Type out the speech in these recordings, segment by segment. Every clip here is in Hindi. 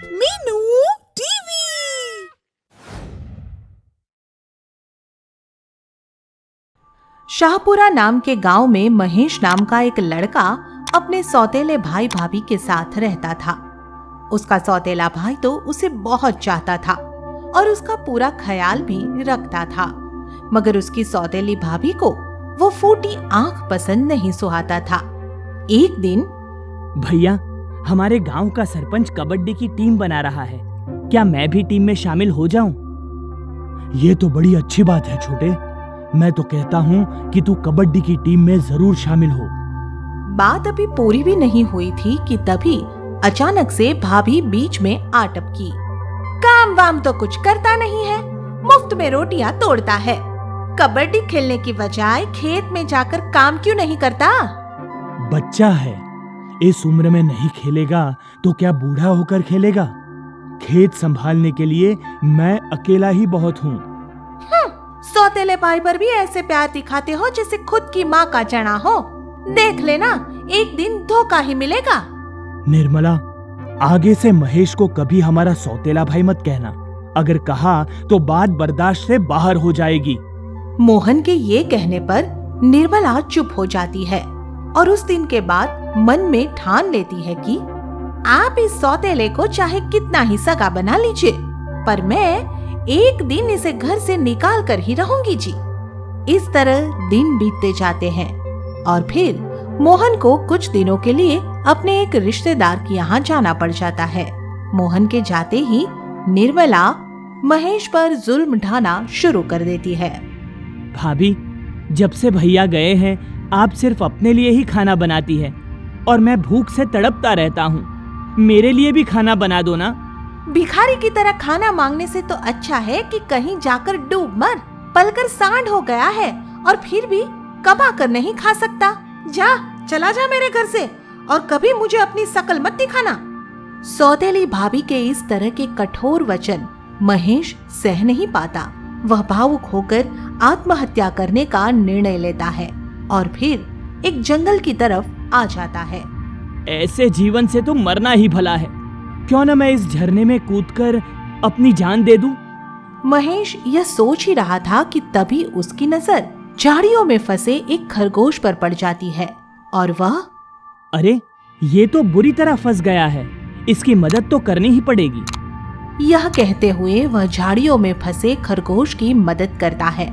मीनू टीवी। शाहपुरा नाम के गांव में महेश नाम का एक लड़का अपने सौतेले भाई भाभी के साथ रहता था। उसका सौतेला भाई तो उसे बहुत चाहता था और उसका पूरा ख्याल भी रखता था, मगर उसकी सौतेली भाभी को वो फूटी आंख पसंद नहीं सुहाता था। एक दिन, भैया, हमारे गांव का सरपंच कबड्डी की टीम बना रहा है, क्या मैं भी टीम में शामिल हो जाऊं? ये तो बड़ी अच्छी बात है छोटे। मैं तो कहता हूँ कि तू कबड्डी की टीम में जरूर शामिल हो। बात अभी पूरी भी नहीं हुई थी कि तभी अचानक से भाभी बीच में आ टपकी। काम वाम तो कुछ करता नहीं है, मुफ्त में रोटियां तोड़ता है। कबड्डी खेलने की बजाय खेत में जाकर काम क्यों नहीं करता? बच्चा है, इस उम्र में नहीं खेलेगा तो क्या बूढ़ा होकर खेलेगा? खेत संभालने के लिए मैं अकेला ही बहुत हूँ। सौतेले भाई पर भी ऐसे प्यार दिखाते हो जैसे खुद की माँ का चना हो। देख लेना, एक दिन धोखा ही मिलेगा। निर्मला, आगे से महेश को कभी हमारा सौतेला भाई मत कहना। अगर कहा तो बात बर्दाश्त से बाहर हो जाएगी। मोहन के ये कहने पर निर्मला चुप हो जाती है और उस दिन के बाद मन में ठान लेती है कि आप इस सौतेले को चाहे कितना ही सगा बना लीजिए, पर मैं एक दिन इसे घर से निकाल कर ही रहूंगी जी। इस तरह दिन बीतते जाते हैं और फिर मोहन को कुछ दिनों के लिए अपने एक रिश्तेदार के यहाँ जाना पड़ जाता है। मोहन के जाते ही निर्मला महेश पर जुल्म ढाना शुरू कर देती है। भाभी, जब से भैया गए हैं आप सिर्फ अपने लिए ही खाना बनाती है और मैं भूख से तड़पता रहता हूँ। मेरे लिए भी खाना बना दो ना। भिखारी की तरह खाना मांगने से तो अच्छा है कि कहीं जाकर डूब मर। पलकर सांड हो गया है और फिर भी कमा कर नहीं खा सकता। जा, चला जा मेरे घर से और कभी मुझे अपनी शकल मत दिखाना। सौतेली भाभी के इस तरह के कठोर वचन महेश सह नहीं पाता। वह भावुक होकर आत्महत्या करने का निर्णय लेता है और फिर एक जंगल की तरफ आ जाता है। ऐसे जीवन से तो मरना ही भला है। क्यों न मैं इस झरने में कूदकर अपनी जान दे दूं? महेश यह सोच ही रहा था कि तभी उसकी नजर झाड़ियों में फंसे एक खरगोश पर पड़ जाती है और वह, अरे, ये तो बुरी तरह फंस गया है, इसकी मदद तो करनी ही पड़ेगी। यह कहते हुए वह झाड़ियों में फंसे खरगोश की मदद करता है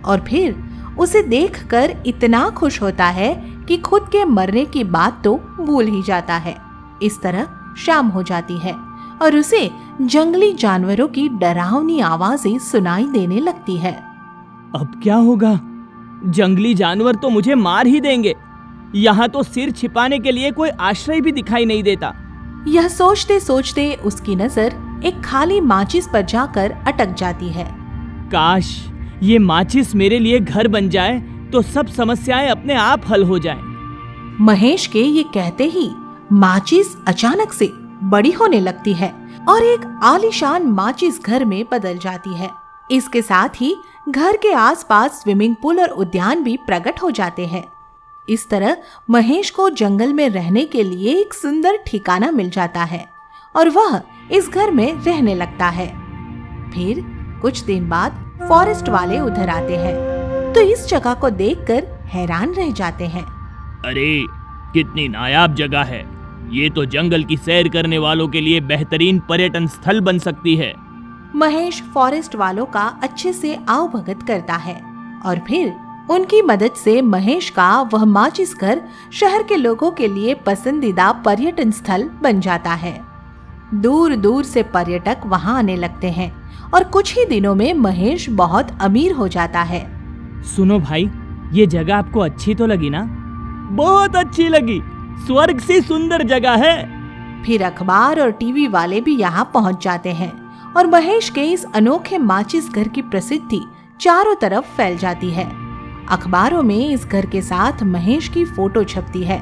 और फिर उसे देखकर इतना खुश होता है कि खुद के मरने की बात तो भूल ही जाता है। इस तरह शाम हो जाती है और उसे जंगली जानवरों की डरावनी आवाजें सुनाई देने लगती है। अब क्या होगा? जंगली जानवर तो मुझे मार ही देंगे। यहाँ तो सिर छिपाने के लिए कोई आश्रय भी दिखाई नहीं देता। यह सोचते सोचते उसकी नजर एक खाली माचिस पर जाकर अटक जाती है। काश ये माचिस मेरे लिए घर बन जाए तो सब समस्याएं अपने आप हल हो जाएं। महेश के ये कहते ही माचिस अचानक से बड़ी होने लगती है और एक आलीशान माचिस घर में बदल जाती है। इसके साथ ही घर के आसपास स्विमिंग पूल और उद्यान भी प्रकट हो जाते हैं। इस तरह महेश को जंगल में रहने के लिए एक सुंदर ठिकाना मिल जाता है और वह इस घर में रहने लगता है। फिर कुछ दिन बाद फॉरेस्ट वाले उधर आते हैं तो इस जगह को देखकर हैरान रह जाते हैं। अरे, कितनी नायाब जगह है। ये तो जंगल की सैर करने वालों के लिए बेहतरीन पर्यटन स्थल बन सकती है। महेश फॉरेस्ट वालों का अच्छे से आवभगत करता है और फिर उनकी मदद से महेश का वह माचिस घर शहर के लोगों के लिए पसंदीदा पर्यटन स्थल बन जाता है। दूर दूर से पर्यटक वहां आने लगते हैं और कुछ ही दिनों में महेश बहुत अमीर हो जाता है। सुनो भाई, ये जगह आपको अच्छी तो लगी ना? बहुत अच्छी लगी। स्वर्ग से सुंदर जगह है। फिर अखबार और टीवी वाले भी यहाँ पहुँच जाते हैं और महेश के इस अनोखे माचिस घर की प्रसिद्धि चारों तरफ फैल जाती है। अखबारों में इस घर के साथ महेश की फोटो छपती है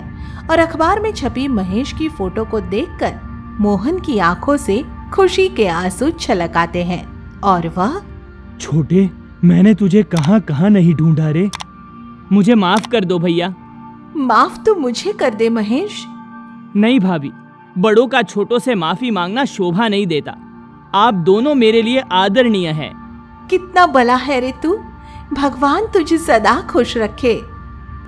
और अखबार में छपी महेश की फोटो को देखकर मोहन की आंखों से खुशी के आंसू छलक आते हैं और वह, छोटे, मैंने तुझे कहाँ कहाँ नहीं ढूंढा रे। मुझे माफ कर दो भैया। माफ तो मुझे कर दे महेश। नहीं भाभी, बड़ों का छोटों से माफी मांगना शोभा नहीं देता। आप दोनों मेरे लिए आदरणीय हैं। कितना भला है रे तू, भगवान तुझे सदा खुश रखे।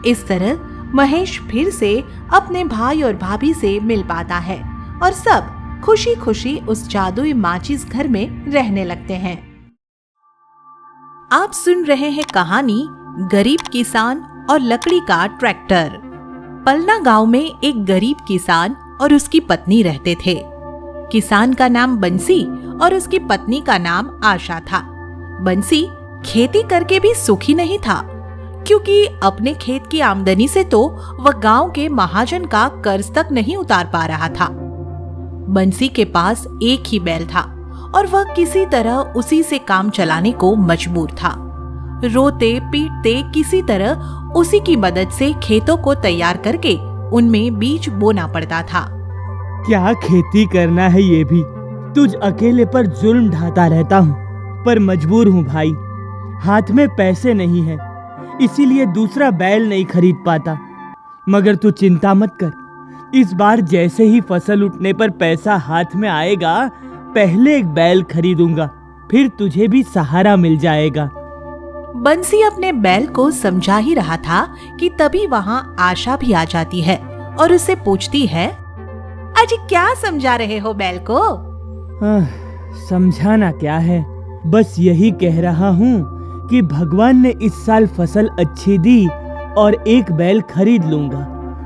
इस तरह महेश फिर से अपने भाई और भाभी से मिल पाता है और सब खुशी खुशी उस जादुई माचिस घर में रहने लगते हैं। आप सुन रहे हैं कहानी गरीब किसान और लकड़ी का ट्रैक्टर। पलना गांव में एक गरीब किसान और उसकी पत्नी रहते थे। किसान का नाम बंसी और उसकी पत्नी का नाम आशा था। बंसी खेती करके भी सुखी नहीं था, क्योंकि अपने खेत की आमदनी से तो वह गांव के महाजन का कर्ज तक नहीं उतार पा रहा था। बंसी के पास एक ही बैल था और वह किसी तरह उसी से काम चलाने को मजबूर था। रोते पीटते किसी तरह उसी की मदद से खेतों को तैयार करके उनमें बीज बोना पड़ता था। क्या खेती करना है ये भी, तुझ अकेले पर जुल्म ढाता रहता हूँ, पर मजबूर हूँ भाई। हाथ में पैसे नहीं है, इसीलिए दूसरा बैल नहीं खरीद पाता। मगर तू चिंता मत कर, इस बार जैसे ही फसल उठने पर पैसा हाथ में आएगा, पहले एक बैल खरीदूंगा, फिर तुझे भी सहारा मिल जाएगा। बंसी अपने बैल को समझा ही रहा था कि तभी वहाँ आशा भी आ जाती है और उससे पूछती है, अजी क्या समझा रहे हो बैल को? समझाना क्या है, बस यही कह रहा हूँ कि भगवान ने इस साल फसल अच्छी दी और एक बैल खरीद लूंगा,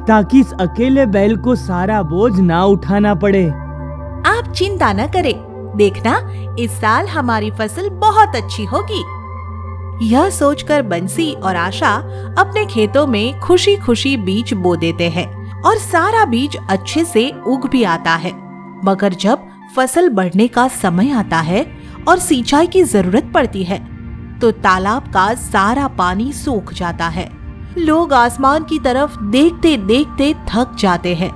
ताकि इस अकेले बैल को सारा बोझ ना उठाना पड़े। आप चिंता न करें, देखना इस साल हमारी फसल बहुत अच्छी होगी। यह सोचकर बंसी और आशा अपने खेतों में खुशी खुशी बीज बो देते हैं और सारा बीज अच्छे से उग भी आता है। मगर जब फसल बढ़ने का समय आता है और सिंचाई की जरूरत पड़ती है, तो तालाब का सारा पानी सूख जाता है। लोग आसमान की तरफ देखते देखते थक जाते हैं,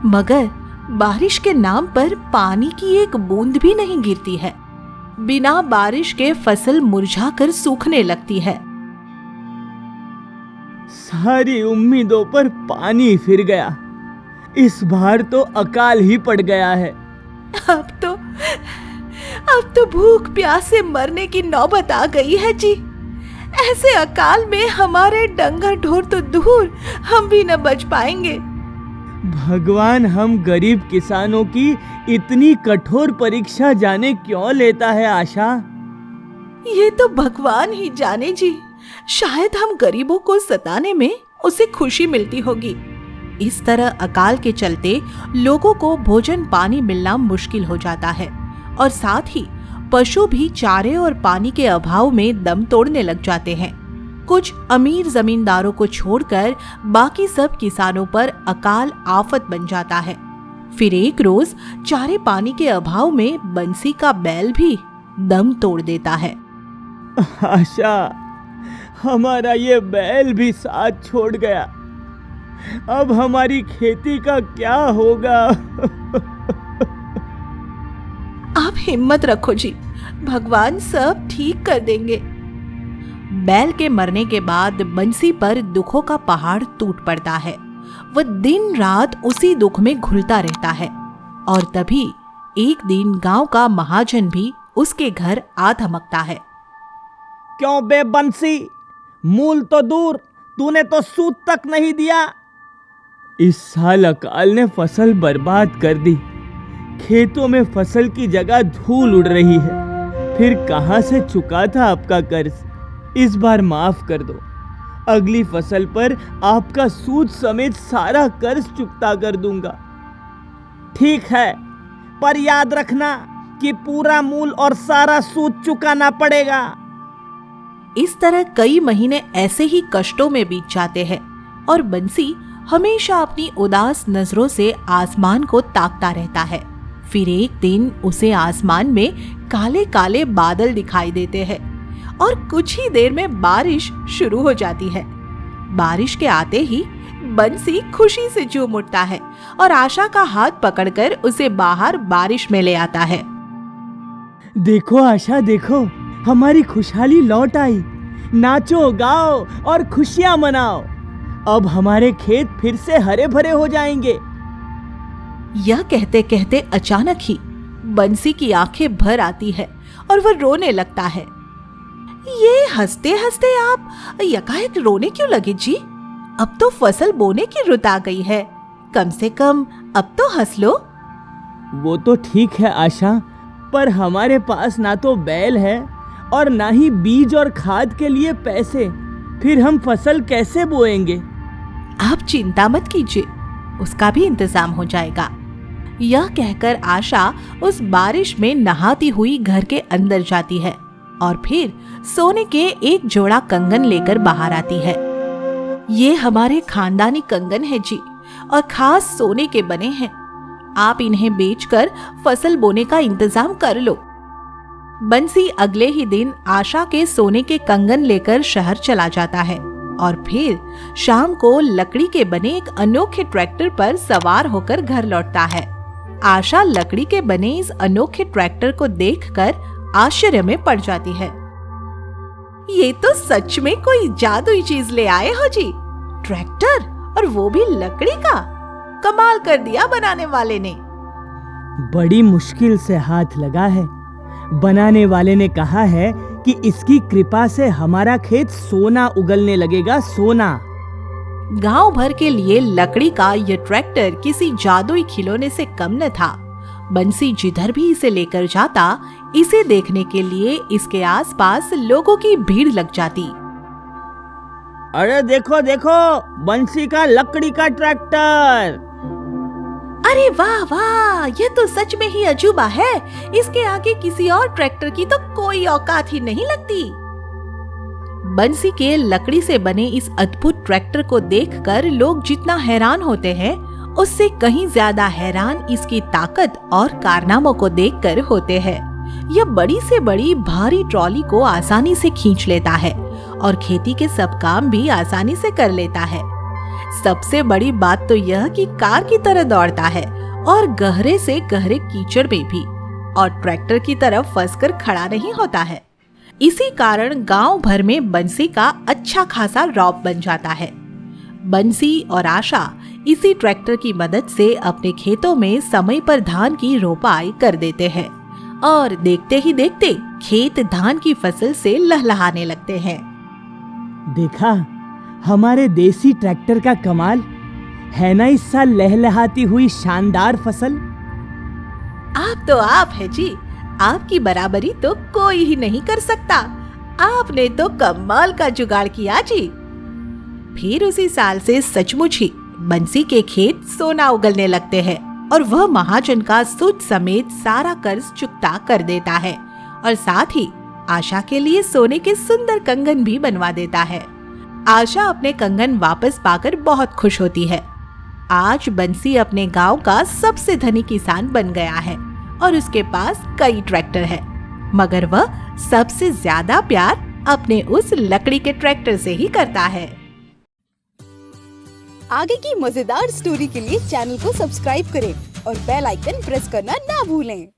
मगर बारिश के नाम पर पानी की एक बूंद भी नहीं गिरती है। बिना बारिश के फसल मुरझाकर सूखने लगती है। सारी उम्मीदों पर पानी फिर गया, इस बार तो अकाल ही पड़ गया है। अब तो भूख प्यास से मरने की नौबत आ गई है जी। ऐसे अकाल में हमारे डंगर ढोर तो दूर, हम भी न बच पाएंगे। भगवान हम गरीब किसानों की इतनी कठोर परीक्षा जाने क्यों लेता है आशा? ये तो भगवान ही जाने जी। शायद हम गरीबों को सताने में उसे खुशी मिलती होगी। इस तरह अकाल के चलते लोगों को भोजन पानी मिलना मुश्किल हो जाता है और साथ ही पशु भी चारे और पानी के अभाव में दम तोड़ने लग जाते हैं। कुछ अमीर जमींदारों को छोड़कर बाकी सब किसानों पर अकाल आफत बन जाता है। फिर एक रोज चारे पानी के अभाव में बंसी का बैल भी दम तोड़ देता है। आशा, हमारा ये बैल भी साथ छोड़ गया, अब हमारी खेती का क्या होगा? आप हिम्मत रखो जी, भगवान सब ठीक कर देंगे। बैल के मरने के बाद बंसी पर दुखों का पहाड़ टूट पड़ता है। वह दिन रात उसी दुख में घुलता रहता है और तभी एक दिन गांव का महाजन भी उसके घर आ धमकता है। क्यों बे बंसी, मूल तो दूर, तूने तो सूद तक नहीं दिया। इस साल अकाल ने फसल बर्बाद कर दी, खेतों में फसल की जगह धूल उड़ रही है। फिर कहां से चुका था आपका कर्ज? इस बार माफ कर दो, अगली फसल पर आपका सूद समेत सारा कर्ज चुकता कर दूंगा। ठीक है, पर याद रखना कि पूरा मूल और सारा सूद चुकाना पड़ेगा। इस तरह कई महीने ऐसे ही कष्टों में बीत जाते हैं और बंसी हमेशा अपनी उदास नजरों से आसमान को ताकता रहता है। फिर एक दिन उसे आसमान में काले काले बादल दिखाई देते हैं और कुछ ही देर में बारिश शुरू हो जाती है। बारिश के आते ही बंसी खुशी से झूम उठता है और आशा का हाथ पकड़कर उसे बाहर बारिश में ले आता है। देखो आशा, देखो, हमारी खुशहाली लौट आई। नाचो, गाओ और खुशियां मनाओ। अब हमारे खेत फिर से हरे भरे हो जाएंगे। यह कहते कहते अचानक ही बंसी की आंखें भर आती है और वह रोने लगता है। ये हंसते हंसते आप यकायक रोने क्यों लगे जी? अब तो फसल बोने की रुत आ गई है, कम से कम अब तो हंस लो। वो तो ठीक है आशा, पर हमारे पास ना तो बैल है और ना ही बीज और खाद के लिए पैसे, फिर हम फसल कैसे बोएंगे? आप चिंता मत कीजिए, उसका भी इंतजाम हो जाएगा। यह कहकर आशा उस बारिश में नहाती हुई घर के अंदर जाती है और फिर सोने के एक जोड़ा कंगन लेकर बाहर आती है। ये हमारे खानदानी कंगन है जी, और खास सोने के बने हैं। आप इन्हें बेचकर फसल बोने का इंतजाम कर लो। बंसी अगले ही दिन आशा के सोने के कंगन लेकर शहर चला जाता है और फिर शाम को लकड़ी के बने एक अनोखे ट्रैक्टर पर सवार होकर घर लौटता है। आशा लकड़ी के बने इस अनोखे ट्रैक्टर को देखकर आश्चर्य में पड़ जाती है। ये तो सच में कोई जादुई चीज ले आए हो जी, ट्रैक्टर, और वो भी लकड़ी का। कमाल कर दिया बनाने वाले ने। बड़ी मुश्किल से हाथ लगा है। बनाने वाले ने कहा है कि इसकी कृपा से हमारा खेत सोना उगलने लगेगा, सोना। गांव भर के लिए लकड़ी का यह ट्रैक्टर किसी जादुई खिलौने से कम न था। बंसी जिधर भी इसे लेकर जाता, इसे देखने के लिए इसके आसपास लोगों की भीड़ लग जाती। अरे देखो देखो, बंसी का लकड़ी का ट्रैक्टर। अरे वाह वाह, यह तो सच में ही अजूबा है। इसके आगे किसी और ट्रैक्टर की तो कोई औकात ही नहीं लगती। बंसी के लकड़ी से बने इस अद्भुत ट्रैक्टर को देखकर लोग जितना हैरान होते हैं, उससे कहीं ज्यादा हैरान इसकी ताकत और कारनामों को देखकर होते हैं। यह बड़ी से बड़ी भारी ट्रॉली को आसानी से खींच लेता है और खेती के सब काम भी आसानी से कर लेता है। सबसे बड़ी बात तो यह कि कार की तरह दौड़ता है और गहरे से गहरे कीचड़ में भी, और ट्रैक्टर की तरफ फंसकर खड़ा नहीं होता है। इसी कारण गांव भर में बंसी का अच्छा खासा रौब बन जाता है। बंसी और आशा इसी ट्रैक्टर की मदद से अपने खेतों में समय पर धान की रोपाई कर देते हैं और देखते ही देखते खेत धान की फसल से लहलहाने लगते हैं। देखा हमारे देसी ट्रैक्टर का कमाल है ना, इस साल लहलहाती हुई शानदार फसल। आप तो आप है जी, आपकी बराबरी तो कोई ही नहीं कर सकता। आपने तो कमाल का जुगाड़ किया जी। फिर उसी साल से सचमुच ही बंसी के खेत सोना उगलने लगते हैं और वह महाजन का सूद समेत सारा कर्ज चुकता कर देता है और साथ ही आशा के लिए सोने के सुंदर कंगन भी बनवा देता है। आशा अपने कंगन वापस पाकर बहुत खुश होती है। आज बंसी अपने गांव का सबसे धनी किसान बन गया है और उसके पास कई ट्रैक्टर है, मगर वह सबसे ज्यादा प्यार अपने उस लकड़ी के ट्रैक्टर से ही करता है। आगे की मजेदार स्टोरी के लिए चैनल को सब्सक्राइब करें और बेल आइकन प्रेस करना ना भूलें।